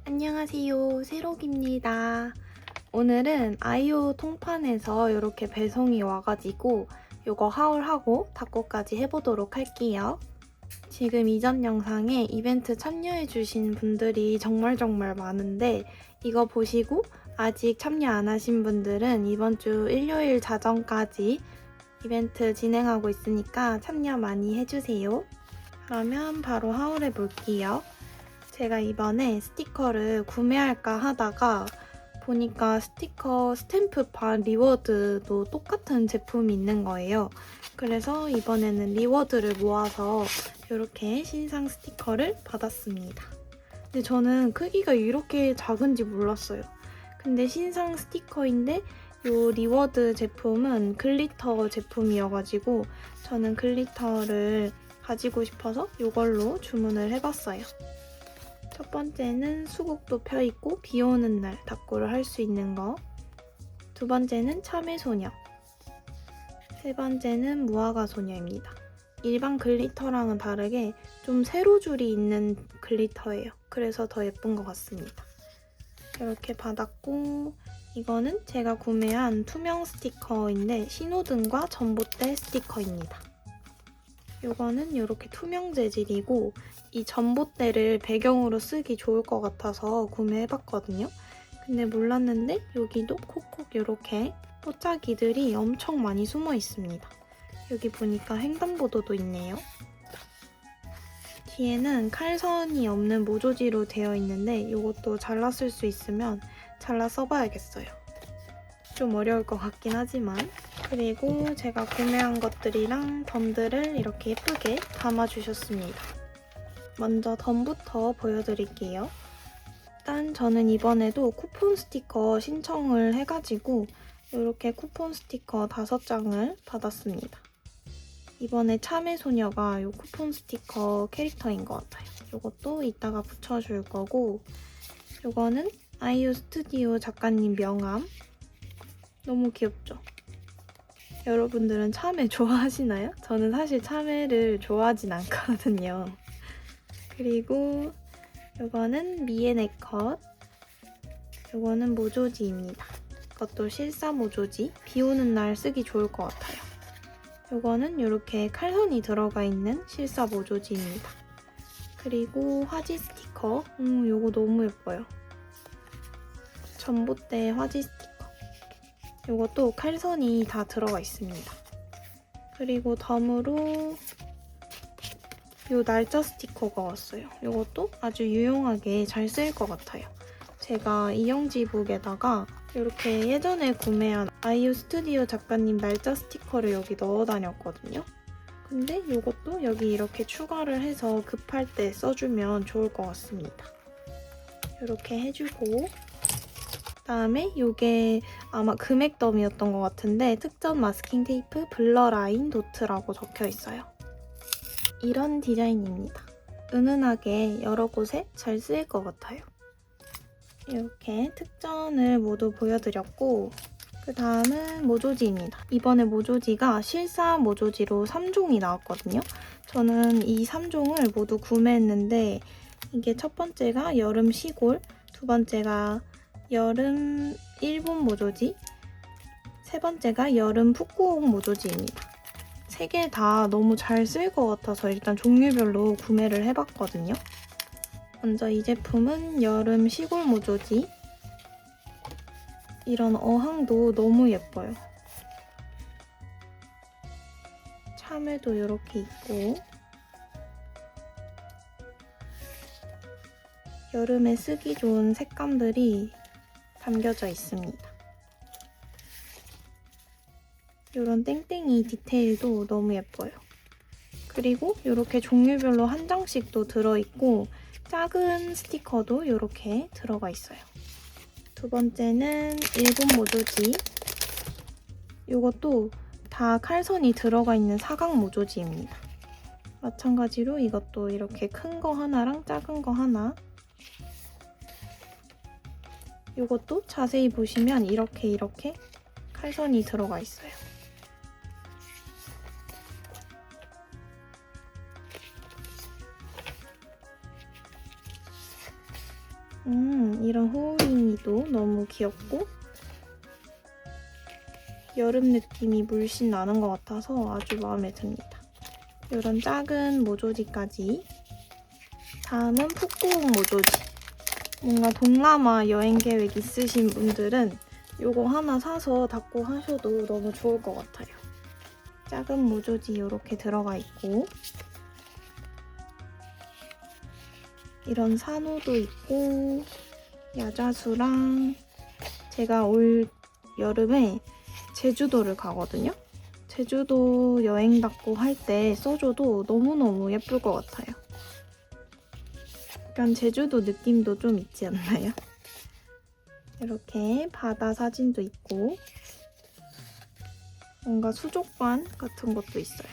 안녕하세요, 새록입니다. 오늘은 아이오 통판에서 이렇게 배송이 와가지고 이거 하울하고 닫고까지 해보도록 할게요. 지금 이전 영상에 이벤트 참여해주신 분들이 정말 많은데 이거 보시고 아직 참여 안 하신 분들은 이번 주 일요일 자정까지 이벤트 진행하고 있으니까 참여 많이 해주세요. 그러면 바로 하울해 볼게요. 제가 이번에 스티커를 구매할까 하다가 보니까 스티커 스탬프판 리워드도 똑같은 제품이 있는 거예요. 그래서 이번에는 리워드를 모아서 이렇게 신상 스티커를 받았습니다. 근데 저는 크기가 이렇게 작은지 몰랐어요. 근데 신상 스티커인데 이 리워드 제품은 글리터 제품이어가지고 저는 글리터를 가지고 싶어서 이걸로 주문을 해봤어요. 첫 번째는 수국도 펴있고 비 오는 날 닦고를 할 수 있는 거. 두 번째는 참외소녀. 세 번째는 무화과 소녀입니다. 일반 글리터랑은 다르게 좀 세로줄이 있는 글리터예요. 그래서 더 예쁜 것 같습니다. 이렇게 받았고 이거는 제가 구매한 투명 스티커인데 신호등과 전봇대 스티커입니다. 이거는 이렇게 투명 재질이고 이 전봇대를 배경으로 쓰기 좋을 것 같아서 구매해봤거든요. 근데 몰랐는데 여기도 콕콕 이렇게 포차기들이 엄청 많이 숨어 있습니다. 여기 보니까 횡단보도도 있네요. 뒤에는 칼선이 없는 모조지로 되어 있는데 이것도 잘라 쓸 수 있으면 잘라 써봐야겠어요. 좀 어려울 것 같긴 하지만. 그리고 제가 구매한 것들이랑 덤들을 이렇게 예쁘게 담아주셨습니다. 먼저 덤부터 보여드릴게요. 일단 저는 이번에도 쿠폰 스티커 신청을 해가지고 이렇게 쿠폰 스티커 5장을 받았습니다. 이번에 참외소녀가 이 쿠폰 스티커 캐릭터인 것 같아요. 이것도 이따가 붙여줄 거고 이거는 아이유 스튜디오 작가님 명함. 너무 귀엽죠? 여러분들은 참외 좋아하시나요? 저는 사실 참외를 좋아하진 않거든요. 그리고 이거는 미에네컷. 이거는 모조지입니다. 이것도 실사 모조지. 비 오는 날 쓰기 좋을 것 같아요. 이거는 이렇게 칼선이 들어가 있는 실사 모조지입니다. 그리고 화지 스티커. 이거 너무 예뻐요. 전봇대 화지 스티커. 이것도 칼선이 다 들어가 있습니다. 그리고 덤으로 이 날짜 스티커가 왔어요. 이것도 아주 유용하게 잘 쓰일 것 같아요. 제가 이영지북에다가 이렇게 예전에 구매한 아이유 스튜디오 작가님 날짜 스티커를 여기 넣어 다녔거든요. 근데 이것도 여기 이렇게 추가를 해서 급할 때 써주면 좋을 것 같습니다. 이렇게 해주고 그다음에 이게 아마 금액덤이었던 것 같은데 특전 마스킹 테이프 블러 라인 도트라고 적혀 있어요. 이런 디자인입니다. 은은하게 여러 곳에 잘 쓰일 것 같아요. 이렇게 특전을 모두 보여드렸고 그 다음은 모조지입니다. 이번에 모조지가 실사 모조지로 3종이 나왔거든요. 저는 이 3종을 모두 구매했는데 이게 첫 번째가 여름 시골, 두 번째가 여름 일본 모조지, 세 번째가 여름 푸꾸옥 모조지입니다. 세 개 다 너무 잘 쓸 것 같아서 일단 종류별로 구매를 해봤거든요. 먼저 이 제품은 여름 시골 모조지. 이런 어항도 너무 예뻐요. 참외도 이렇게 있고 여름에 쓰기 좋은 색감들이 담겨져 있습니다. 이런 땡땡이 디테일도 너무 예뻐요. 그리고 이렇게 종류별로 한 장씩 또 들어있고 작은 스티커도 이렇게 들어가 있어요. 두 번째는 일본 모조지. 이것도 다 칼선이 들어가 있는 사각 모조지입니다. 마찬가지로 이것도 이렇게 큰 거 하나랑 작은 거 하나. 이것도 자세히 보시면 이렇게 칼선이 들어가 있어요. 이런 호우링이도 너무 귀엽고 여름 느낌이 물씬 나는 것 같아서 아주 마음에 듭니다. 이런 작은 모조지까지. 다음은 푹꾹 모조지. 뭔가 동남아 여행 계획 있으신 분들은 이거 하나 사서 닫고 하셔도 너무 좋을 것 같아요. 작은 모조지 이렇게 들어가 있고 이런 산호도 있고 야자수랑 제가 올 여름에 제주도를 가거든요. 제주도 여행 닫고 할 때 써줘도 너무너무 예쁠 것 같아요. 약간 제주도 느낌도 좀 있지 않나요? 이렇게 바다 사진도 있고 뭔가 수족관 같은 것도 있어요.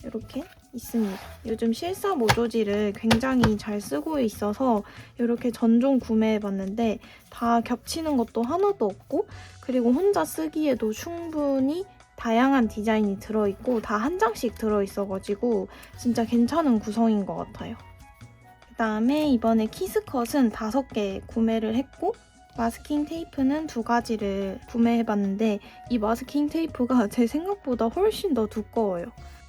이렇게 있습니다. 요즘 실사 모조지를 굉장히 잘 쓰고 있어서 이렇게 전종 구매해봤는데 다 겹치는 것도 하나도 없고 그리고 혼자 쓰기에도 충분히 다양한 디자인이 들어있고 다 한 장씩 들어있어가지고 진짜 괜찮은 구성인 것 같아요. 그 다음에 이번에 키스컷은 5개 구매를 했고 마스킹 테이프는 2가지를 구매해봤는데 이 마스킹 테이프가 제 생각보다 훨씬 더 두꺼워요.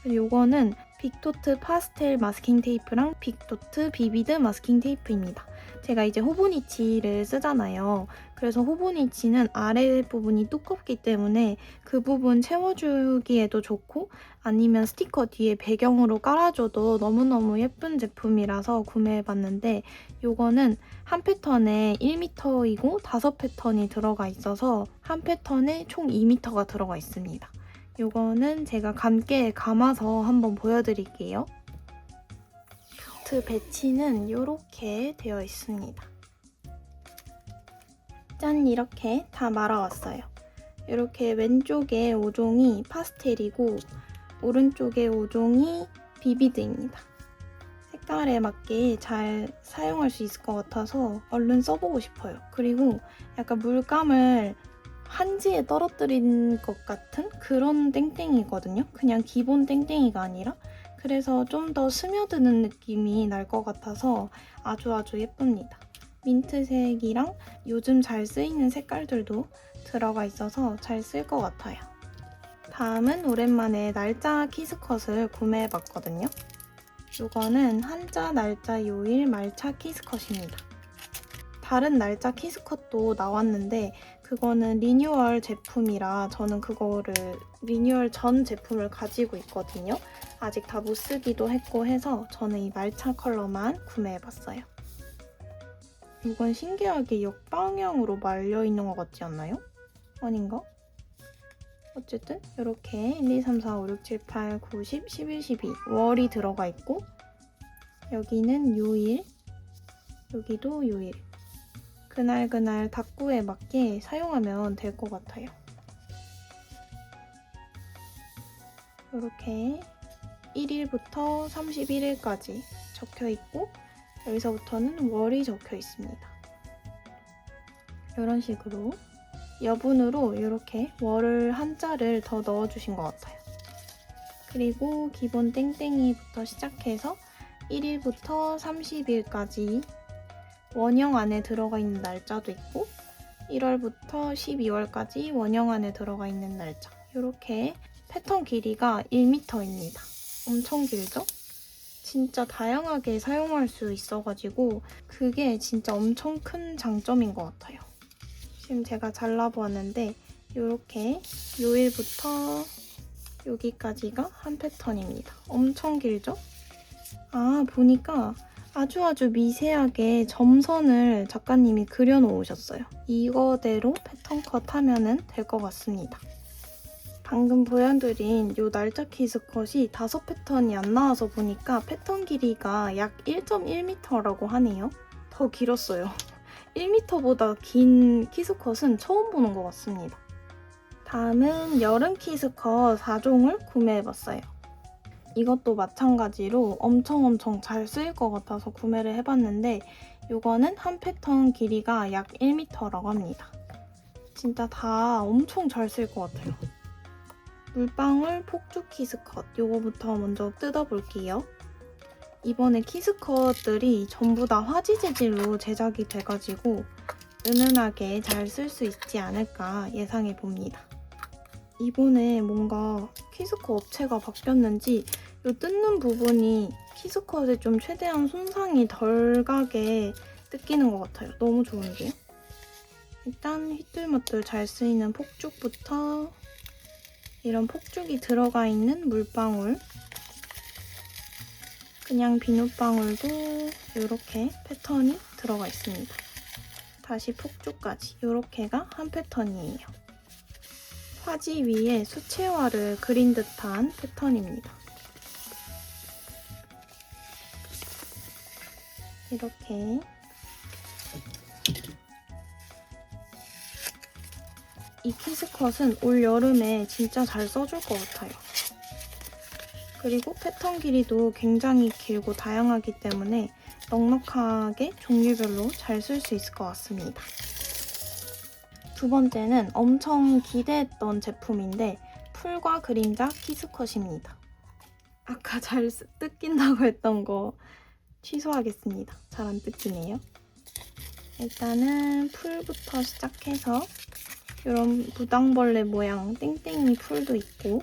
이거는 빅토트 파스텔 마스킹 테이프랑 빅토트 비비드 마스킹 테이프입니다. 제가 이제 호보니치를 쓰잖아요. 그래서 호보니치는 아래 부분이 두껍기 때문에 그 부분 채워주기에도 좋고 아니면 스티커 뒤에 배경으로 깔아줘도 너무너무 예쁜 제품이라서 구매해봤는데 이거는 한 패턴에 1m이고 5패턴이 들어가 있어서 한 패턴에 총 2m가 들어가 있습니다. 이거는 제가 감개에 감아서 한번 보여드릴게요. 그 배치는 이렇게 되어 있습니다. 짠! 이렇게 다 말아왔어요. 이렇게 왼쪽에 5종이 파스텔이고 오른쪽에 5종이 비비드입니다. 색깔에 맞게 잘 사용할 수 있을 것 같아서 얼른 써보고 싶어요. 그리고 약간 물감을 한지에 떨어뜨린 것 같은 그런 땡땡이거든요. 그냥 기본 땡땡이가 아니라 그래서 좀 더 스며드는 느낌이 날 것 같아서 아주 예쁩니다. 민트색이랑 요즘 잘 쓰이는 색깔들도 들어가 있어서 잘 쓸 것 같아요. 다음은 오랜만에 날짜 키스컷을 구매해봤거든요. 이거는 한자 날짜 요일 말차 키스컷입니다. 다른 날짜 키스컷도 나왔는데 그거는 리뉴얼 제품이라 저는 그거를 리뉴얼 전 제품을 가지고 있거든요. 아직 다 못 쓰기도 했고 해서 저는 이 말차 컬러만 구매해봤어요. 이건 신기하게 역방향으로 말려있는 것 같지 않나요? 아닌가? 어쨌든 이렇게 1, 2, 3, 4, 5, 6, 7, 8, 9, 10, 11, 12 월이 들어가 있고 여기는 요일, 여기도 요일. 그날 닭구에 맞게 사용하면 될 것 같아요. 이렇게 1일부터 31일까지 적혀 있고 여기서부터는 월이 적혀 있습니다. 이런 식으로 여분으로 이렇게 월을 한자를 더 넣어주신 것 같아요. 그리고 기본 땡땡이부터 시작해서 1일부터 30일까지 원형 안에 들어가 있는 날짜도 있고 1월부터 12월까지 원형 안에 들어가 있는 날짜. 이렇게 패턴 길이가 1m입니다. 엄청 길죠? 진짜 다양하게 사용할 수 있어가지고 그게 진짜 엄청 큰 장점인 것 같아요. 지금 제가 잘라보았는데 이렇게 요일부터 여기까지가 한 패턴입니다. 엄청 길죠? 아, 보니까 아주 미세하게 점선을 작가님이 그려놓으셨어요. 이거대로 패턴 컷 하면 될 것 같습니다. 방금 보여드린 이 날짜 키스컷이 5패턴이 안 나와서 보니까 패턴 길이가 약 1.1m라고 하네요. 더 길었어요. 1m보다 긴 키스컷은 처음 보는 것 같습니다. 다음은 여름 키스컷 4종을 구매해봤어요. 이것도 마찬가지로 엄청 잘 쓰일 것 같아서 구매를 해봤는데 이거는 한 패턴 길이가 약 1m라고 합니다. 진짜 다 엄청 잘 쓸 것 같아요. 물방울 폭죽 키스컷 이거부터 먼저 뜯어볼게요. 이번에 키스컷들이 전부 다 화지 재질로 제작이 돼가지고 은은하게 잘 쓸 수 있지 않을까 예상해 봅니다. 이번에 뭔가 키스컷 업체가 바뀌었는지 이 뜯는 부분이 키스컷에 좀 최대한 손상이 덜 가게 뜯기는 것 같아요. 너무 좋은데요? 일단 휘뚤머뚤 잘 쓰이는 폭죽부터 이런 폭죽이 들어가 있는 물방울, 그냥 비눗방울도 이렇게 패턴이 들어가 있습니다. 다시 폭죽까지 이렇게가 한 패턴이에요. 화지 위에 수채화를 그린 듯한 패턴입니다. 이렇게 이 키스컷은 올 여름에 진짜 잘 써줄 것 같아요. 그리고 패턴 길이도 굉장히 길고 다양하기 때문에 넉넉하게 종류별로 잘 쓸 수 있을 것 같습니다. 두 번째는 엄청 기대했던 제품인데 풀과 그림자 키스컷입니다. 아까 잘 뜯긴다고 했던 거 취소하겠습니다. 잘 안 뜯기네요. 일단은 풀부터 시작해서 이런 무당벌레 모양 땡땡이 풀도 있고,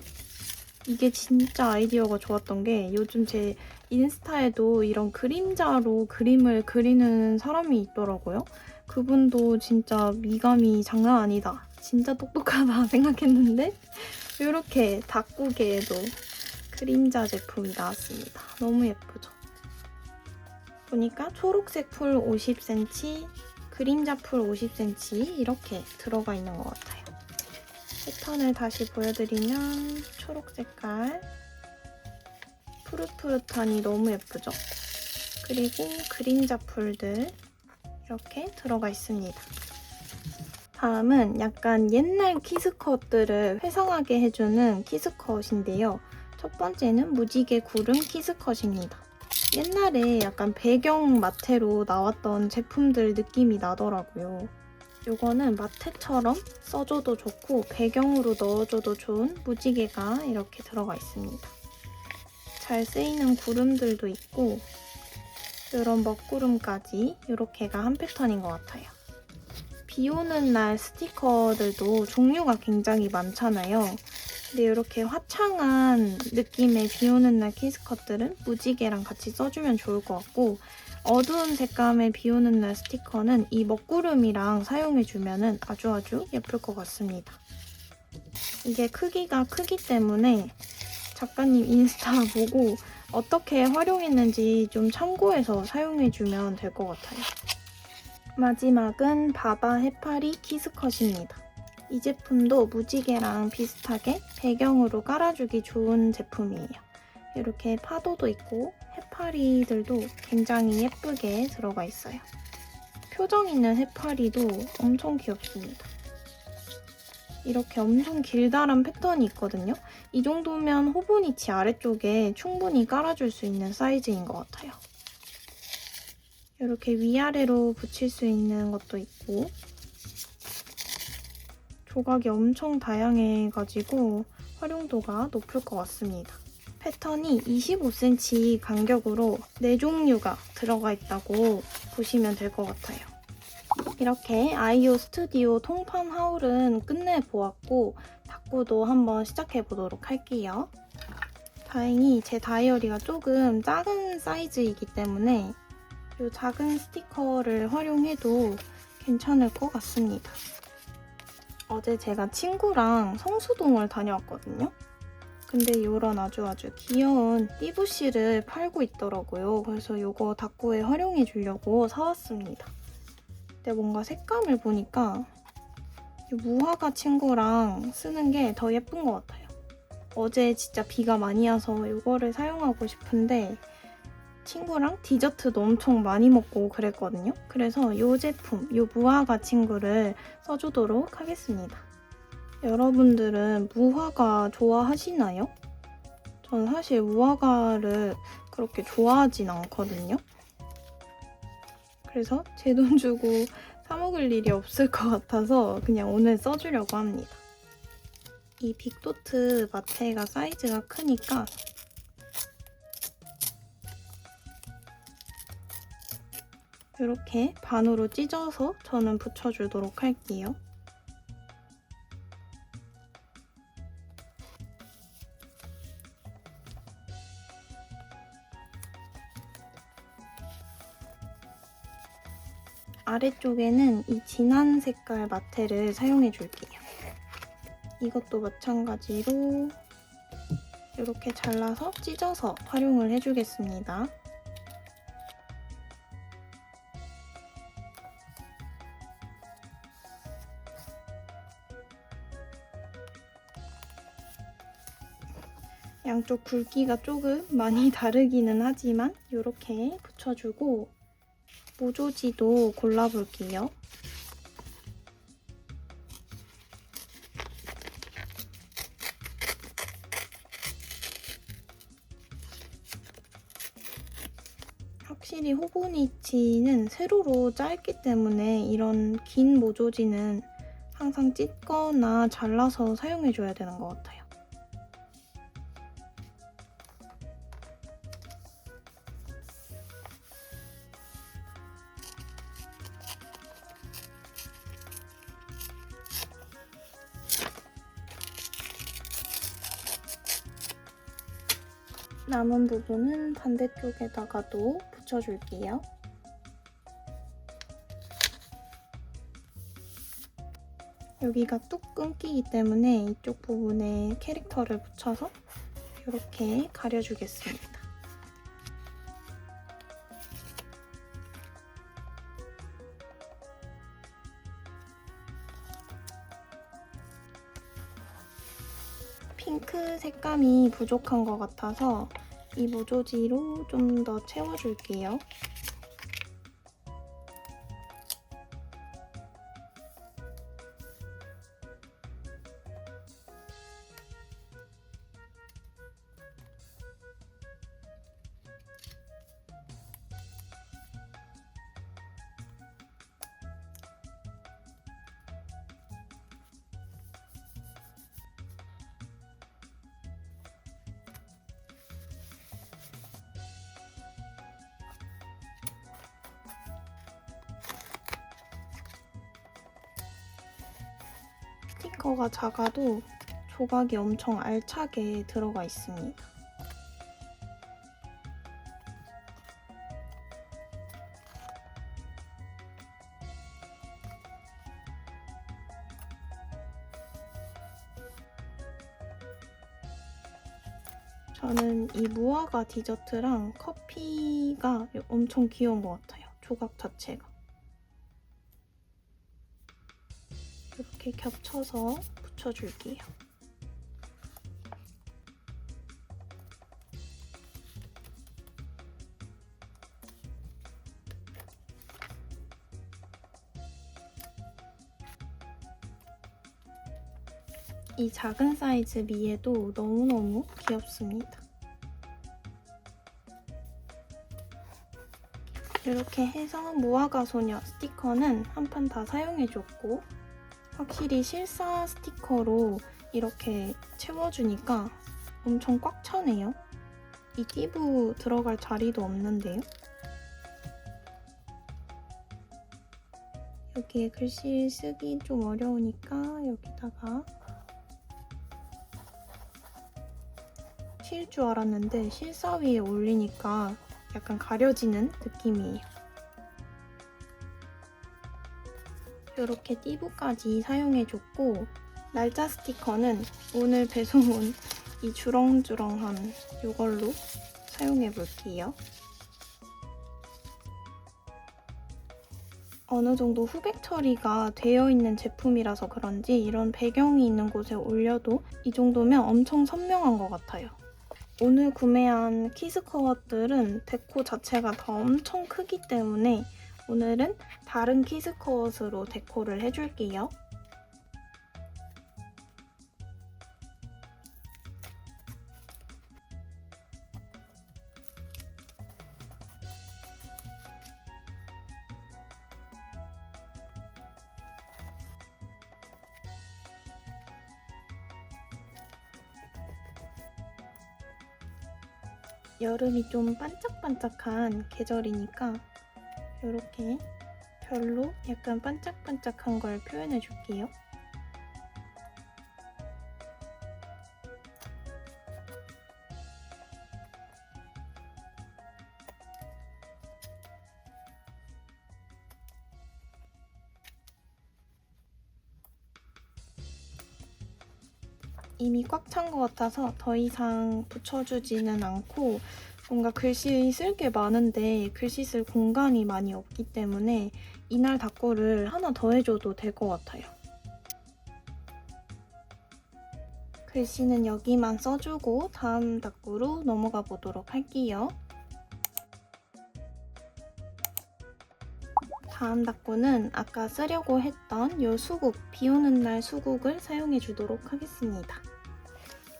이게 진짜 아이디어가 좋았던 게 요즘 제 인스타에도 이런 그림자로 그림을 그리는 사람이 있더라고요. 그분도 진짜 미감이 장난 아니다, 진짜 똑똑하다 생각했는데 이렇게 다꾸개에도 그림자 제품이 나왔습니다. 너무 예쁘죠? 보니까 초록색 풀 50cm, 그림자 풀 50cm 이렇게 들어가 있는 것 같아요. 패턴을 다시 보여드리면 초록 색깔, 푸릇푸릇하니 너무 예쁘죠? 그리고 그림자 풀들 이렇게 들어가 있습니다. 다음은 약간 옛날 키스컷들을 회상하게 해주는 키스컷인데요. 첫 번째는 무지개 구름 키스컷입니다. 옛날에 약간 배경 마테로 나왔던 제품들 느낌이 나더라고요. 이거는 마테처럼 써줘도 좋고 배경으로 넣어줘도 좋은 무지개가 이렇게 들어가 있습니다. 잘 쓰이는 구름들도 있고 이런 먹구름까지 이렇게가 한 패턴인 것 같아요. 비 오는 날 스티커들도 종류가 굉장히 많잖아요. 근데 이렇게 화창한 느낌의 비 오는 날 키스컷들은 무지개랑 같이 써주면 좋을 것 같고, 어두운 색감의 비 오는 날 스티커는 이 먹구름이랑 사용해주면 아주 예쁠 것 같습니다. 이게 크기가 크기 때문에 작가님 인스타 보고 어떻게 활용했는지 좀 참고해서 사용해주면 될 것 같아요. 마지막은 바다 해파리 키스컷입니다. 이 제품도 무지개랑 비슷하게 배경으로 깔아주기 좋은 제품이에요. 이렇게 파도도 있고 해파리들도 굉장히 예쁘게 들어가 있어요. 표정 있는 해파리도 엄청 귀엽습니다. 이렇게 엄청 길다란 패턴이 있거든요. 이 정도면 호보니치 아래쪽에 충분히 깔아줄 수 있는 사이즈인 것 같아요. 이렇게 위아래로 붙일 수 있는 것도 있고, 조각이 엄청 다양해가지고 활용도가 높을 것 같습니다. 패턴이 25cm 간격으로 4종류가 들어가 있다고 보시면 될 것 같아요. 이렇게 아이오 스튜디오 통판 하울은 끝내보았고 닦고도 한번 시작해보도록 할게요. 다행히 제 다이어리가 조금 작은 사이즈이기 때문에 이 작은 스티커를 활용해도 괜찮을 것 같습니다. 어제 제가 친구랑 성수동을 다녀왔거든요. 근데 이런 아주 귀여운 띠부씨를 팔고 있더라고요. 그래서 이거 닦고에 활용해 주려고 사왔습니다. 근데 뭔가 색감을 보니까 이 무화과 친구랑 쓰는 게 더 예쁜 것 같아요. 어제 진짜 비가 많이 와서 이거를 사용하고 싶은데 친구랑 디저트도 엄청 많이 먹고 그랬거든요. 그래서 이 제품, 이 무화과 친구를 써주도록 하겠습니다. 여러분들은 무화과 좋아하시나요? 전 사실 무화과를 그렇게 좋아하진 않거든요. 그래서 제 돈 주고 사 먹을 일이 없을 것 같아서 그냥 오늘 써주려고 합니다. 이 빅도트 마테가 사이즈가 크니까 이렇게 반으로 찢어서 저는 붙여주도록 할게요. 아래쪽에는 이 진한 색깔 마테를 사용해 줄게요. 이것도 마찬가지로 이렇게 잘라서 찢어서 활용을 해주겠습니다. 양쪽 굵기가 조금 많이 다르기는 하지만 이렇게 붙여주고 모조지도 골라볼게요. 확실히 호보니치는 세로로 짧기 때문에 이런 긴 모조지는 항상 찢거나 잘라서 사용해줘야 되는 것 같아요. 남은 부분은 반대쪽에다가도 붙여줄게요. 여기가 뚝 끊기기 때문에 이쪽 부분에 캐릭터를 붙여서 이렇게 가려주겠습니다. 핑크 색감이 부족한 것 같아서 이 모조지로 좀 더 채워줄게요. 스티커가 작아도 조각이 엄청 알차게 들어가 있습니다. 저는 이 무화과 디저트랑 커피가 엄청 귀여운 것 같아요. 조각 자체가. 이렇게 겹쳐서 붙여줄게요. 이 작은 사이즈 미에도 너무너무 귀엽습니다. 이렇게 해서 무화과 소녀 스티커는 한 판 다 사용해줬고 확실히 실사 스티커로 이렇게 채워주니까 엄청 꽉 차네요. 이 띠부 들어갈 자리도 없는데요. 여기에 글씨 쓰기 좀 어려우니까 여기다가 칠 줄 알았는데 실사 위에 올리니까 약간 가려지는 느낌이에요. 이렇게 띠부까지 사용해줬고 날짜 스티커는 오늘 배송 온 이 주렁주렁한 이걸로 사용해볼게요. 어느 정도 후백 처리가 되어 있는 제품이라서 그런지 이런 배경이 있는 곳에 올려도 이 정도면 엄청 선명한 것 같아요. 오늘 구매한 키스커워들은 데코 자체가 더 엄청 크기 때문에 오늘은 다른 키스커워스로 데코를 해줄게요. 여름이 좀 반짝반짝한 계절이니까 이렇게 별로 약간 반짝반짝한 걸 표현해 줄게요. 이미 꽉 찬 것 같아서 더 이상 붙여주지는 않고, 뭔가 글씨 쓸 게 많은데 글씨 쓸 공간이 많이 없기 때문에 이날 닦고를 하나 더 해줘도 될 것 같아요. 글씨는 여기만 써주고 다음 닦고로 넘어가 보도록 할게요. 다음 닦고는 아까 쓰려고 했던 이 수국, 비 오는 날 수국을 사용해 주도록 하겠습니다.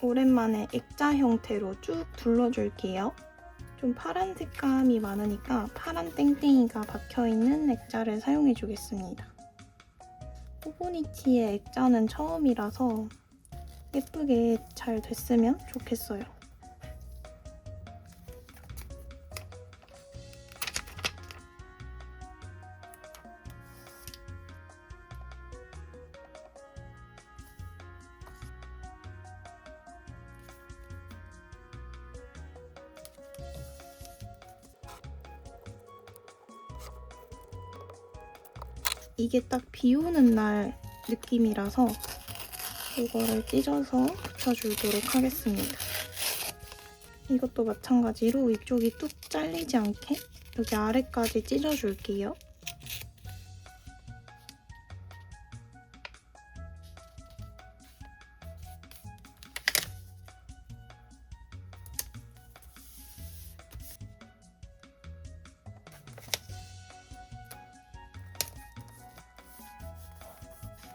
오랜만에 액자 형태로 쭉 둘러줄게요. 좀 파란 색감이 많으니까 파란 땡땡이가 박혀있는 액자를 사용해 주겠습니다. 호보니치의 액자는 처음이라서 예쁘게 잘 됐으면 좋겠어요. 이게 딱 비 오는 날 느낌이라서 이거를 찢어서 붙여주도록 하겠습니다. 이것도 마찬가지로 이쪽이 뚝 잘리지 않게 여기 아래까지 찢어줄게요.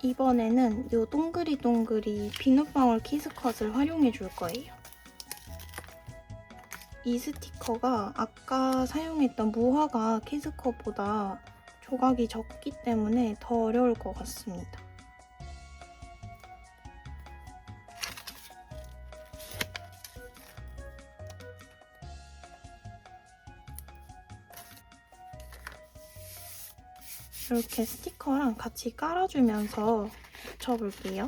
이번에는 이 동그리 비눗방울 키스컷을 활용해 줄 거예요. 이 스티커가 아까 사용했던 무화과 키스컷보다 조각이 적기 때문에 더 어려울 것 같습니다. 이렇게 스티커랑 같이 깔아주면서 붙여볼게요.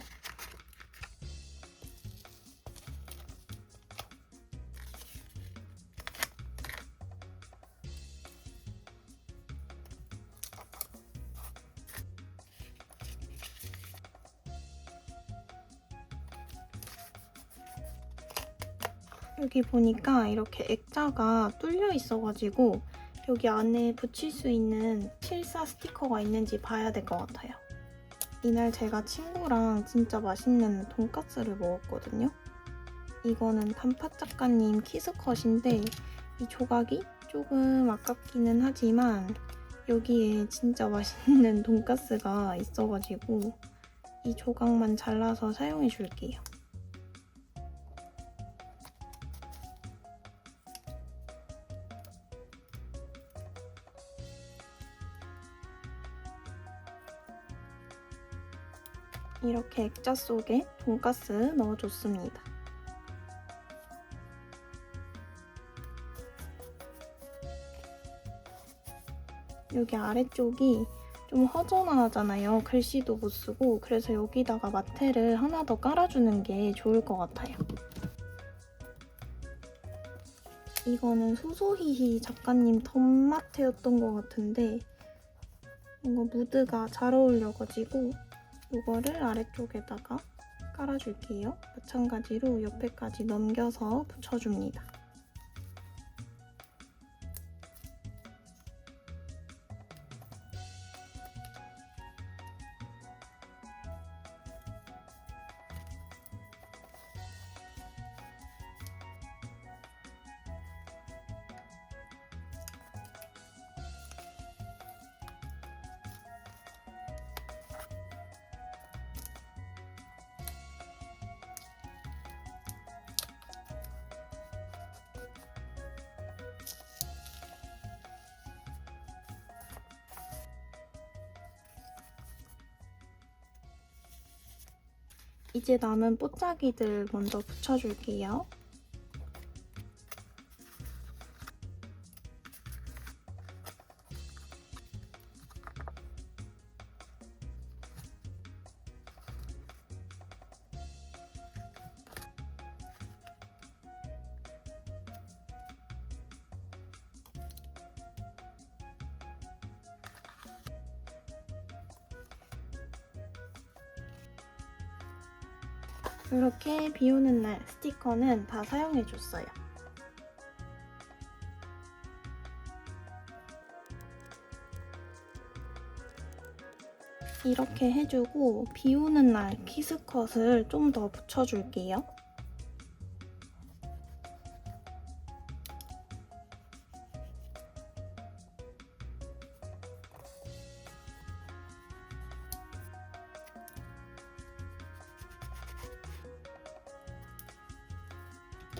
여기 보니까 이렇게 액자가 뚫려 있어가지고 여기 안에 붙일 수 있는 실사 스티커가 있는지 봐야 될 것 같아요. 이날 제가 친구랑 진짜 맛있는 돈까스를 먹었거든요. 이거는 단팥 작가님 키스컷인데 이 조각이 조금 아깝기는 하지만 여기에 진짜 맛있는 돈까스가 있어가지고 이 조각만 잘라서 사용해 줄게요. 이렇게 액자 속에 돈까스 넣어줬습니다. 여기 아래쪽이 좀 허전하잖아요. 글씨도 못 쓰고. 그래서 여기다가 마테를 하나 더 깔아주는 게 좋을 것 같아요. 이거는 소소히히 작가님 덤마테였던 것 같은데 뭔가 무드가 잘 어울려가지고 이거를 아래쪽에다가 깔아줄게요. 마찬가지로 옆에까지 넘겨서 붙여줍니다. 이제 남은 뽀짝이들 먼저 붙여줄게요. 이렇게 비 오는 날 스티커는 다 사용해줬어요. 이렇게 해주고 비 오는 날 키스컷을 좀 더 붙여줄게요.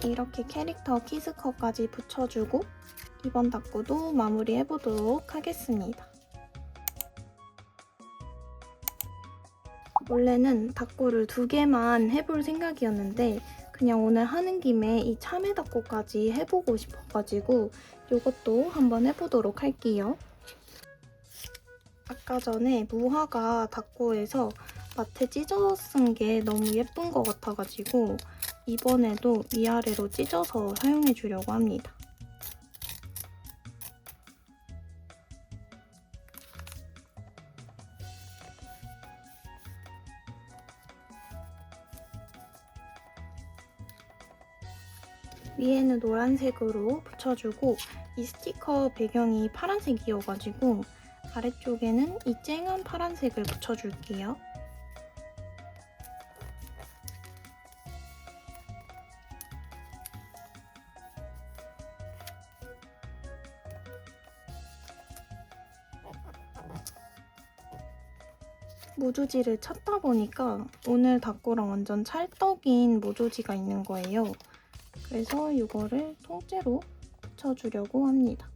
이렇게 캐릭터 키스컷까지 붙여주고 이번 닦고도 마무리해보도록 하겠습니다. 원래는 닦고를 2개만 해볼 생각이었는데 그냥 오늘 하는 김에 이 참외 닦고까지 해보고 싶어가지고 이것도 한번 해보도록 할게요. 아까 전에 무화과 닦고에서 마트 찢어 쓴 게 너무 예쁜 것 같아가지고 이번에도 위아래로 찢어서 사용해주려고 합니다. 위에는 노란색으로 붙여주고 이 스티커 배경이 파란색이어가지고 아래쪽에는 이 쨍한 파란색을 붙여줄게요. 모조지를 찾다 보니까 오늘 닦고랑 완전 찰떡인 모조지가 있는 거예요. 그래서 이거를 통째로 붙여주려고 합니다.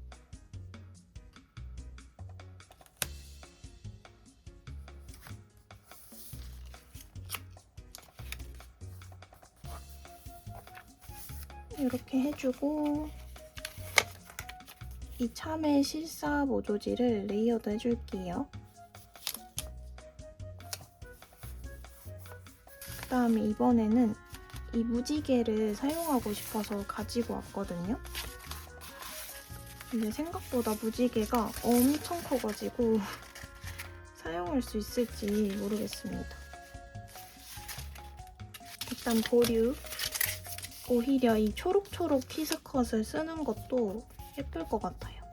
이렇게 해주고 이 참외 실사 모조지를 레이어드 해줄게요. 그 다음에 이번에는 이 무지개를 사용하고 싶어서 가지고 왔거든요. 근데 생각보다 무지개가 엄청 커가지고 사용할 수 있을지 모르겠습니다. 일단 보류. 오히려 이 초록초록 키스컷을 쓰는 것도 예쁠 것 같아요.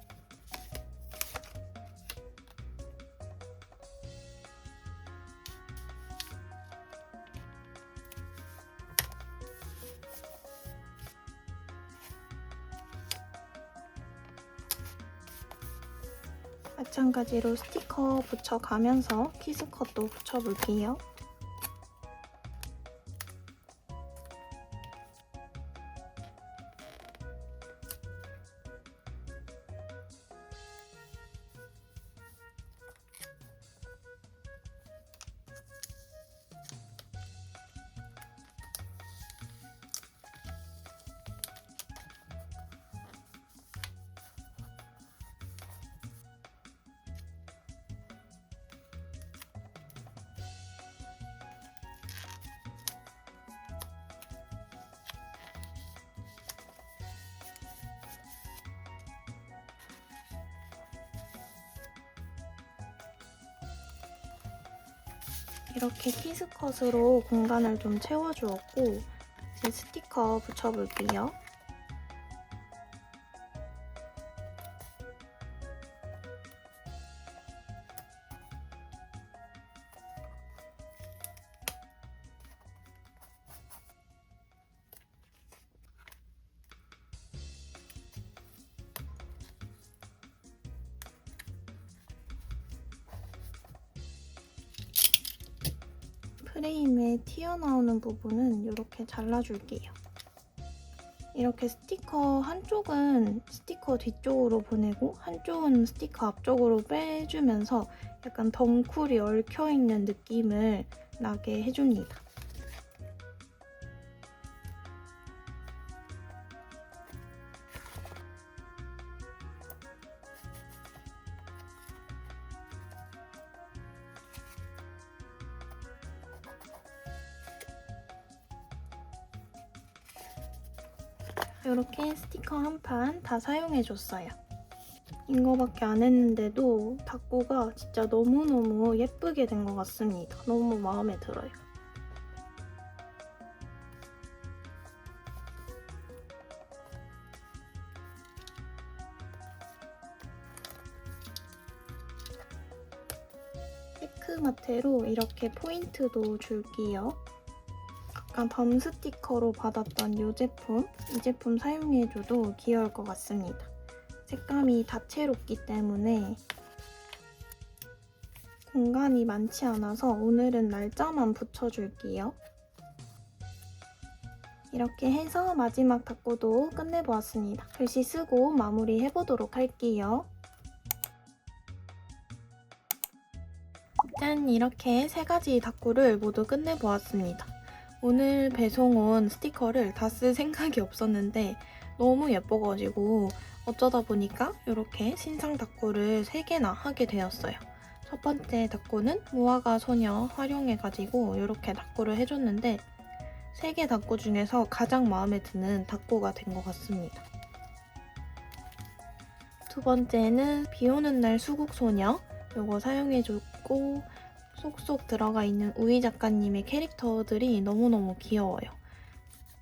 마찬가지로 스티커 붙여가면서 키스컷도 붙여볼게요. 이렇게 키스컷으로 공간을 좀 채워주었고 이제 스티커 붙여볼게요. 프레임에 튀어나오는 부분은 이렇게 잘라줄게요. 이렇게 스티커 한쪽은 스티커 뒤쪽으로 보내고 한쪽은 스티커 앞쪽으로 빼주면서 약간 덩쿨이 얽혀있는 느낌을 나게 해줍니다. 이렇게 스티커 한 판 다 사용해줬어요. 이거밖에 안 했는데도 닦고가 진짜 너무너무 예쁘게 된 것 같습니다. 너무 마음에 들어요. 마테로 이렇게 포인트도 줄게요. 아까 범 스티커로 받았던 이 제품 사용해줘도 귀여울 것 같습니다. 색감이 다채롭기 때문에 공간이 많지 않아서 오늘은 날짜만 붙여줄게요. 이렇게 해서 마지막 닦고도 끝내보았습니다. 글씨 쓰고 마무리해보도록 할게요. 짠! 이렇게 3가지 닦고를 모두 끝내보았습니다. 오늘 배송 온 스티커를 다 쓸 생각이 없었는데 너무 예뻐가지고 어쩌다 보니까 이렇게 신상 닦고를 3개나 하게 되었어요. 첫 번째 닦고는 무화과 소녀 활용해가지고 이렇게 닦고를 해줬는데 3개 닦고 중에서 가장 마음에 드는 닦고가 된 것 같습니다. 두 번째는 비오는 날 수국소녀 이거 사용해줬고 쏙쏙 들어가 있는 우이 작가님의 캐릭터들이 너무너무 귀여워요.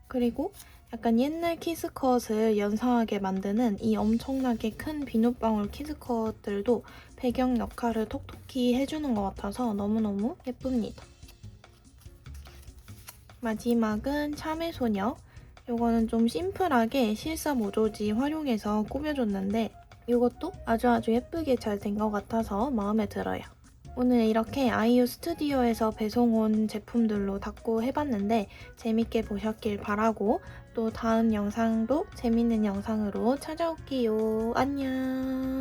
그리고 약간 옛날 키스컷을 연상하게 만드는 이 엄청나게 큰 비눗방울 키스컷들도 배경 역할을 톡톡히 해주는 것 같아서 너무너무 예쁩니다. 마지막은 참외소녀. 이거는 좀 심플하게 실사 모조지 활용해서 꾸며줬는데 이것도 아주 예쁘게 잘 된 것 같아서 마음에 들어요. 오늘 이렇게 아이유 스튜디오에서 배송 온 제품들로 닦고 해봤는데 재밌게 보셨길 바라고 또 다음 영상도 재밌는 영상으로 찾아올게요. 안녕.